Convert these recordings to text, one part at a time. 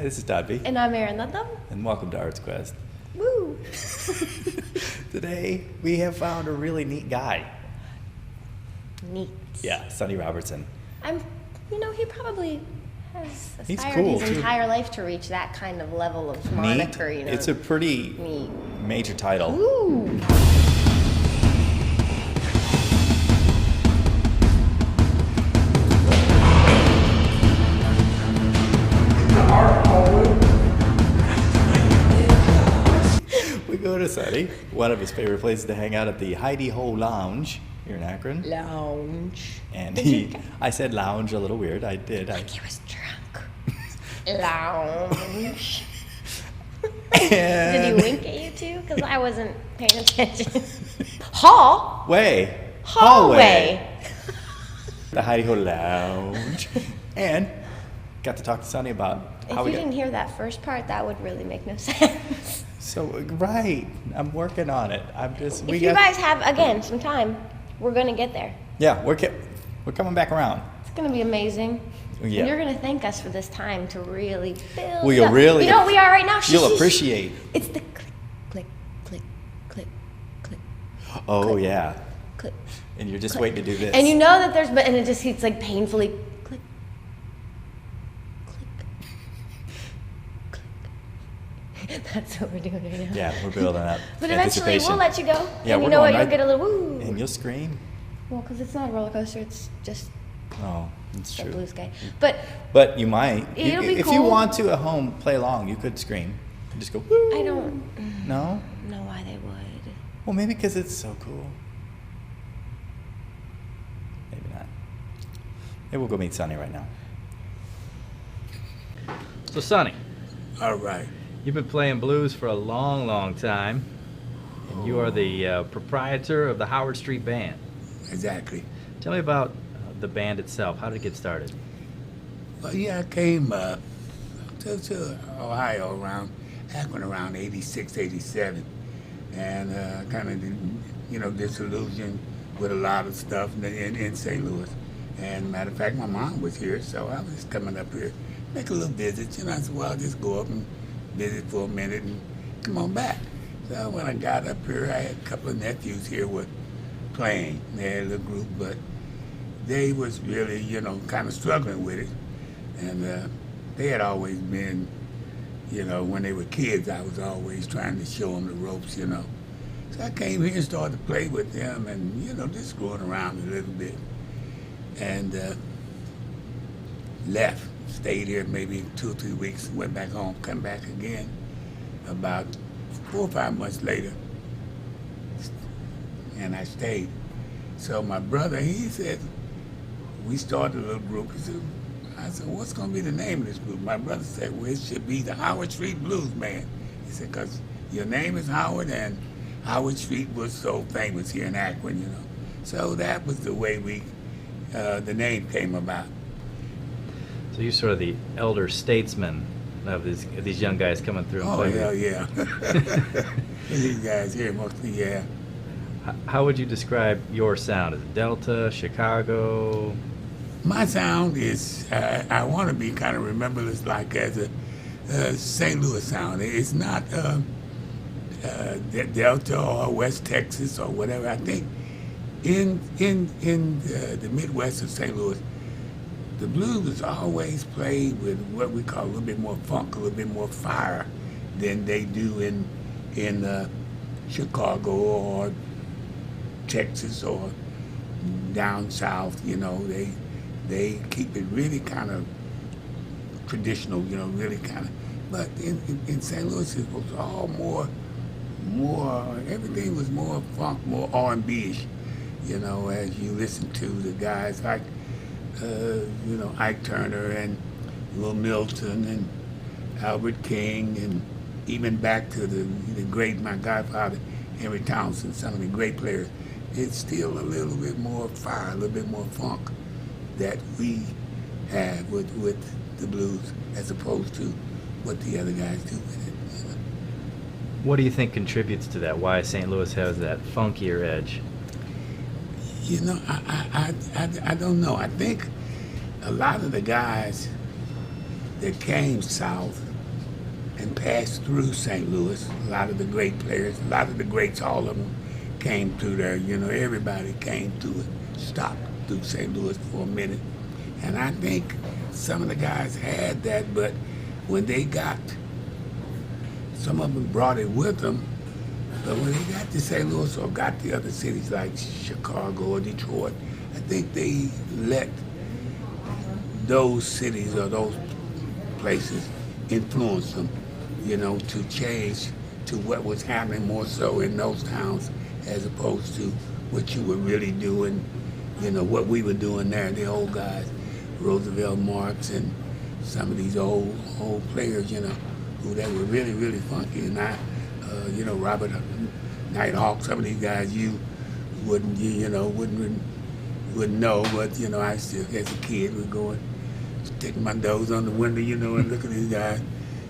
Hi, this is Dodby. And I'm Erin Ludlow. And welcome to Arts Quest. Woo! Today, we have found a really neat guy. Neat. Yeah, Sonny Robertson. He probably has He's aspired cool, his too. entire life to reach that kind of level of moniker, Neat. It's a pretty Neat. major title. Ooh! We go to Sonny, one of his favorite places to hang out at the Heidi Ho Lounge here in Akron. Lounge. And I said lounge a little weird. I did. He was drunk. Lounge. Did he wink at you too? Because I wasn't paying attention. Hallway. Hallway. The Heidi Ho Lounge. And got to talk to Sonny about If how you we didn't hear that first part, that would really make no sense. So, right. I'm working on it. If you guys have, again, some time, we're going to get there. Yeah, we're coming back around. It's going to be amazing. Yeah. And you're going to thank us for this time to really build Well, you'll up. really... You know what we are right now? You'll appreciate. It's the click, click, click, click, click. Oh, click, yeah. Click. And you're just click. waiting to do this. And you know that and it just keeps like painfully click, click, click. That's what we're doing right now. Yeah, we're building up. But eventually we'll let you go. Yeah, and we're you know what? going You'll right- get a little woo. And you'll scream. Well, because it's not a roller coaster. It's just Oh, that's a true. blue sky. But But you might. It'll be if you cool. want to at home, play along. You could scream. Just go, woo. I don't No? know why they would. Well, maybe because it's so cool. Maybe not. Maybe we'll go meet Sonny right now. So, Sonny, All right. you've been playing blues for a long, long time, and you are the proprietor of the Howard Street Band. Exactly. Tell me about the band itself. How did it get started? Well, yeah, I came to Ohio Akron around 86, 87, and kind of disillusioned with a lot of stuff in St. Louis. And matter of fact, my mom was here, so I was just coming up here, make a little visit. I said, well, I'll just go up and visit for a minute and come on back. So when I got up here, I had a couple of nephews here with playing. They had a little group, but they was really, kind of struggling with it. And they had always been, when they were kids, I was always trying to show them the ropes, So I came here and started to play with them and, just screwing around a little bit. And left, stayed here maybe 2 or 3 weeks, went back home, come back again about 4 or 5 months later. And I stayed. So my brother, he said, we started a little group. I said, what's going to be the name of this group? My brother said, well, it should be the Howard Street Blues Band. He said, because your name is Howard, and Howard Street was so famous here in Akron, So that was the way the name came about. So you're sort of the elder statesman of these young guys coming through and Oh, playing. hell yeah. These guys here mostly, yeah. How would you describe your sound? Is it Delta, Chicago? My sound is, I want to be kind of remembered as like as a St. Louis sound. It's not Delta or West Texas or whatever. I think in the Midwest of St. Louis, the blues was always played with what we call a little bit more funk, a little bit more fire than they do in Chicago or Texas or down south. They keep it really kind of traditional, really kind of. But in St. Louis, it was all more, everything was more funk, more R&B-ish, as you listen to the guys like, Ike Turner and Will Milton and Albert King, and even back to the great, my godfather, Henry Townsend, some of the great players. It's still a little bit more fire, a little bit more funk that we have with the blues as opposed to what the other guys do with it. What do you think contributes to that? Why St. Louis has that funkier edge? I don't know. I think a lot of the guys that came south and passed through St. Louis. A lot of the great players, a lot of the greats, all of them came through there. You know, everybody came through it, stopped through St. Louis for a minute. And I think some of the guys had that, but when they got, some of them brought it with them, but when they got to St. Louis or got to other cities like Chicago or Detroit, I think they let those cities or those places influence them, you know, to change to what was happening more so in those towns as opposed to what you were really doing, you know, what we were doing there, the old guys, Roosevelt, Marx, and some of these old players, you know, who they were really, really funky. And you know, Robert Nighthawk, some of these guys you wouldn't know, but, you know, I still, as a kid, would go and stick my nose on the window, you know, and look at these guys,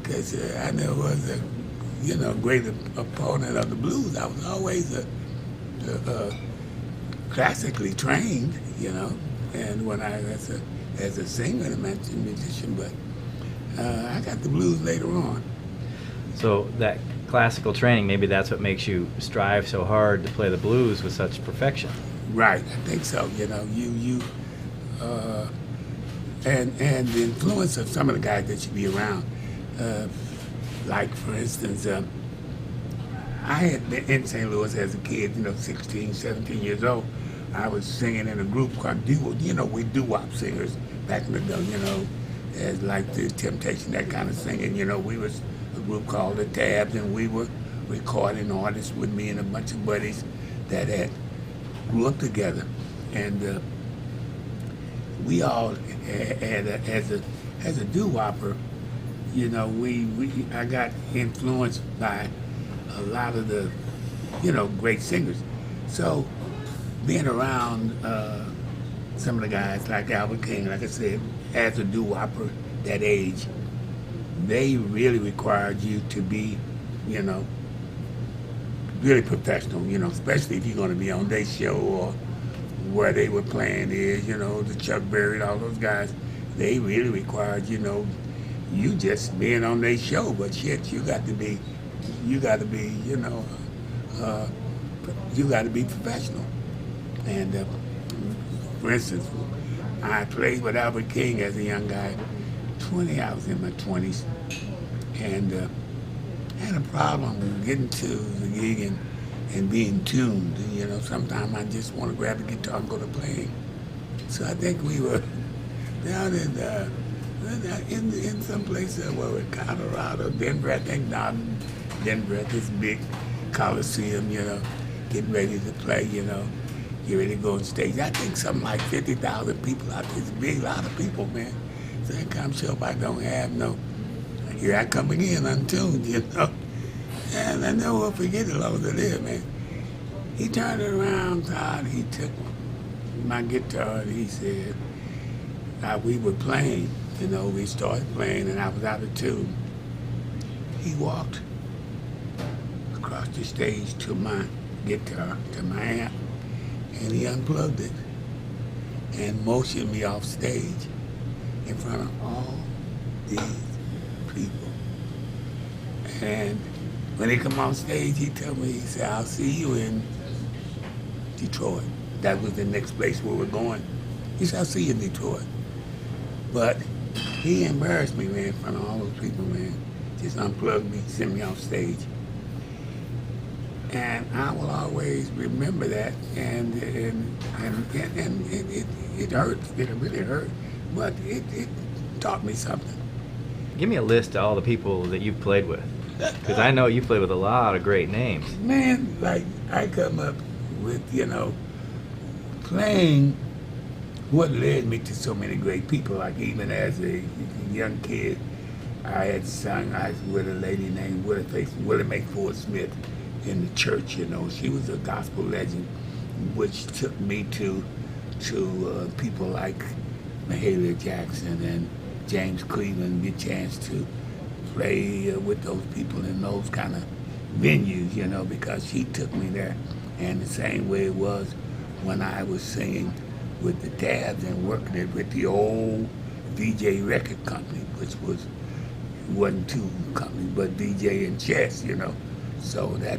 because I never was a, you know, great opponent of the blues. I was always a classically trained, you know, and when I, as a singer and a musician, but I got the blues later on. So that classical training, maybe that's what makes you strive so hard to play the blues with such perfection. Right, I think so. You know, and the influence of some of the guys that you be around. Like, for instance, I had been in St. Louis as a kid, you know, 16, 17 years old. I was singing in a group called doo-wop. You know, we doo-wop singers back in the day, you know, as like the Temptation, that kind of singing. You know, we was a group called the Tabs, and we were recording artists with me and a bunch of buddies that had grew up together. And we all had as a doo-wopper, you know, I got influenced by a lot of the, you know, great singers. So being around some of the guys like Albert King, like I said, as a doo-wopper that age, they really required you to be, you know, really professional, you know, especially if you're going to be on their show or where they were playing is, you know, the Chuck Berry and all those guys. They really required, you know, you just being on their show, but shit, you got to be, you know, you got to be professional. And for instance, I played with Albert King as a young guy. I was in my 20s, and had a problem getting to the gig and being tuned. You know, sometimes I just want to grab the guitar and go to playing. So I think we were down in some place where in Colorado, Denver, I think, down Denver at this big Coliseum, you know, getting ready to play, you know, get ready to go on stage. I think something like 50,000 people out there. It's a big lot of people, man. So I'm sure if I don't have no, here I come again, untuned, you know. And I never will forget it long as I live, man. He turned it around, Todd. He took my guitar and he said, we were playing, you know, we started playing and I was out of tune. He walked across the stage to my guitar, to my amp, and he unplugged it and motioned me off stage in front of all these people. And when he come on stage, he told me, he said, I'll see you in Detroit. That was the next place where we're going. He said, I'll see you in Detroit. But he embarrassed me, man, in front of all those people, man. Just unplugged me, sent me off stage. And I will always remember that, and it hurt. It really hurt, but it taught me something. Give me a list of all the people that you've played with, because I know you played with a lot of great names. Man, like I come up with, you know, playing what led me to so many great people. Like even as a young kid, I had sung with a lady named Willie Mae Ford Smith in the church. You know, she was a gospel legend, which took me to people like Mahalia Jackson and James Cleveland, get a chance to play with those people in those kind of venues, you know, because she took me there. And the same way it was when I was singing with the Tabs and working it with the old DJ record company, which was wasn't two companies, but DJ and Chess, you know. So that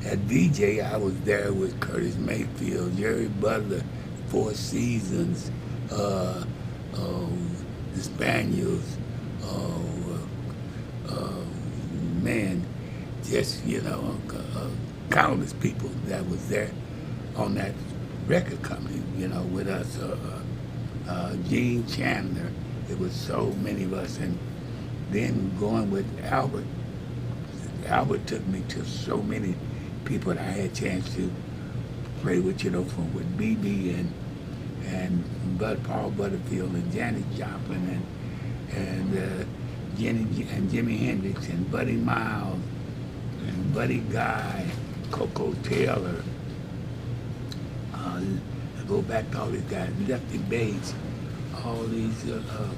at DJ, I was there with Curtis Mayfield, Jerry Butler, Four Seasons, the Spaniels, man, just, you know, countless people that was there on that record company, you know, with us. Gene Chandler, it was so many of us. And then going with Albert, Albert took me to so many people that I had a chance to play with, you know, from with BB and Paul Butterfield and Janis Joplin and Jimi Hendrix and Buddy Miles and Buddy Guy, Coco Taylor. I go back to all these guys, Lefty Bates, all these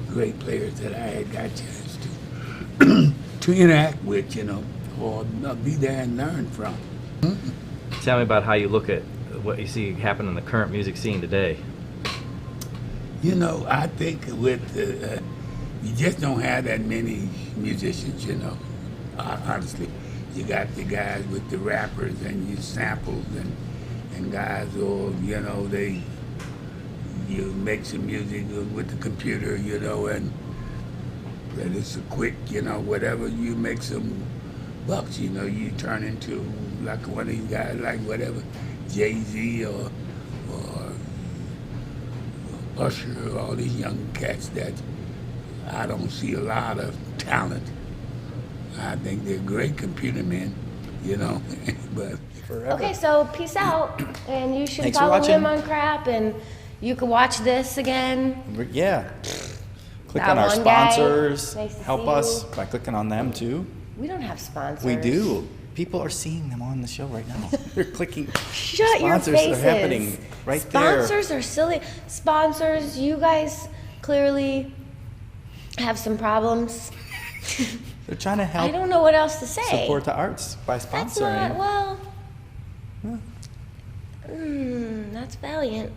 great players that I had got a chance to interact with, you know, or be there and learn from. Tell me about how you look at what you see happen in the current music scene today. You know, I think with you just don't have that many musicians, you know, honestly. You got the guys with the rappers and you samples and guys, or, you know, you make some music with the computer, you know, and it's a quick, you know, whatever, you make some bucks, you know, you turn into like one of these guys, like whatever, Jay-Z or Usher, all these young cats that I don't see a lot of talent. I think they're great computer men, you know, but Forever. Okay, so peace out, and you should Thanks for follow watching. him on Crap, and you can watch this again. Yeah. Click That on our one guy. sponsors. Nice to Help see us you. by clicking on them too. We don't have sponsors. We do. People are seeing them on the show right now. They're clicking. Shut your Sponsors faces. are happening right there. Sponsors are silly. Sponsors, you guys clearly have some problems. They're trying to I help don't know what else to say. support the arts by That's sponsoring. not, well, that's valiant.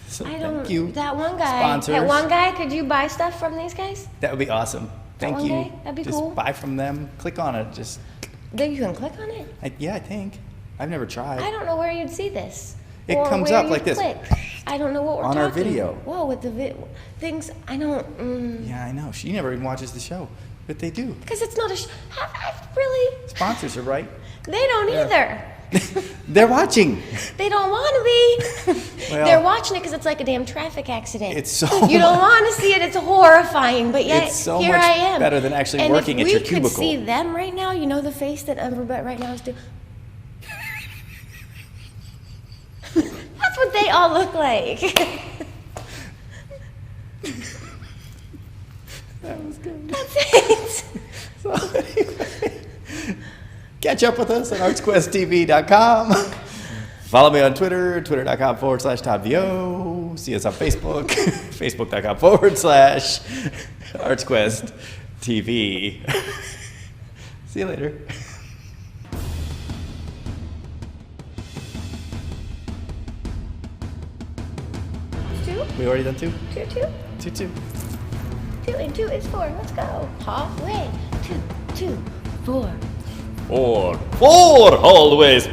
So I don't, thank you. that one guy, Sponsors. that one guy, could you buy stuff from these guys? That would be awesome. Thank one you. guy? That'd be just cool. buy from them. Click on it. Just Then you can click on it? yeah, I think. I've never tried. I don't know where you'd see this. It or comes where up you'd like this. click. I don't know what we're On talking our video. Whoa, with the things, I don't, Yeah, I know. She never even watches the show, but they do. because it's not a, really, Sponsors are right. they don't Yeah. either. They're watching. They don't want to be. Well, They're watching it because it's like a damn traffic accident. It's so You don't much- want to see it. It's horrifying. But yet, It's so here much I am. better than actually and working if at your we cubicle. could see them right now, you know the face that Umberbet right now is doing. That's what they all look like. That was good. That's it. So anyway, catch up with us at artsquesttv.com. Follow me on Twitter, twitter.com/TopVO. See us on Facebook, facebook.com/ArtsQuestTV. See you later. Two, We already done two? two, two. 2-2. 2 and 2 is 4. Let's go. Halfway. 2, 2, 4. Four always.